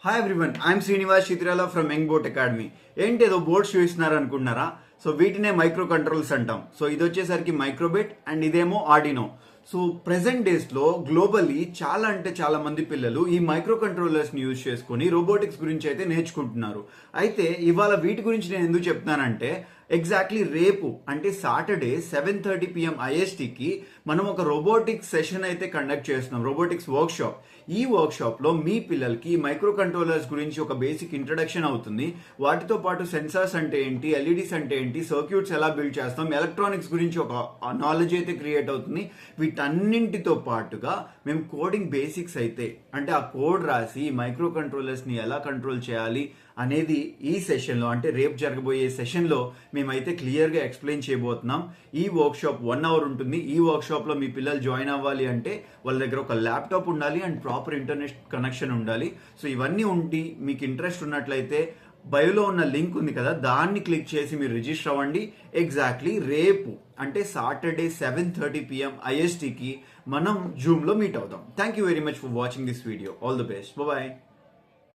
Hi everyone, I'm Srinivas చిత్రాల from యంగ్బోట్ academy. ఏంటి ఏదో బోర్డ్స్ చూపిస్తున్నారు అనుకుంటున్నారా? సో వీటినే మైక్రో కంట్రోల్స్ అంటాం. సో ఇది వచ్చేసరికి మైక్రోబిట్ అండ్ ఇదేమో ఆర్డినో. సో ప్రెసెంట్ డేస్ లో గ్లోబల్లీ చాలా అంటే చాలా మంది పిల్లలు ఈ మైక్రో కంట్రోలర్స్ ని యూజ్ చేసుకుని రోబోటిక్స్ గురించి అయితే నేర్చుకుంటున్నారు. అయితే ఇవాళ వీటి గురించి నేను ఎందుకు చెప్తున్నానంటే, ఎగ్జాక్ట్లీ రేపు అంటే సాటర్డే 7:30 PM ISTకి మనం ఒక రోబోటిక్స్ సెషన్ అయితే కండక్ట్ చేస్తున్నాం, రోబోటిక్స్ వర్క్ షాప్. ఈ వర్క్ షాప్ లో మీ పిల్లలకి మైక్రో కంట్రోలర్స్ గురించి ఒక బేసిక్ ఇంట్రడక్షన్ అవుతుంది. వాటితో పాటు సెన్సార్స్ అంటే ఏంటి, ఎల్ఈడీస్ అంటే ఏంటి, సర్క్యూట్స్ ఎలా బిల్డ్ చేస్తాం, ఎలక్ట్రానిక్స్ గురించి ఒక నాలెడ్జ్ అయితే క్రియేట్ అవుతుంది. వీటన్నింటితో పాటుగా మేము కోడింగ్ బేసిక్స్ అయితే అంటే ఆ కోడ్ రాసి మైక్రో కంట్రోలర్స్ ని ఎలా కంట్రోల్ చేయాలి అనేది ఈ సెషన్లో అంటే రేపు జరగబోయే సెషన్లో మేమైతే క్లియర్గా ఎక్స్ప్లెయిన్ చేయబోతున్నాం. ఈ వర్క్ షాప్ 1 hour ఉంటుంది. ఈ వర్క్ షాప్లో మీ పిల్లలు జాయిన్ అవ్వాలి అంటే వాళ్ళ దగ్గర ఒక ల్యాప్టాప్ ఉండాలి అండ్ ప్రాపర్ ఇంటర్నెట్ కనెక్షన్ ఉండాలి. సో ఇవన్నీ ఉండి మీకు ఇంట్రెస్ట్ ఉన్నట్లయితే బయోలో ఉన్న లింక్ ఉంది కదా, దాన్ని క్లిక్ చేసి మీరు రిజిస్టర్ అవ్వండి. ఎగ్జాక్ట్లీ రేపు అంటే సాటర్డే 7:30 PM ISTకి మనం జూమ్లో మీట్ అవుతాం. Thank you very much for watching this video. All the best. Bye.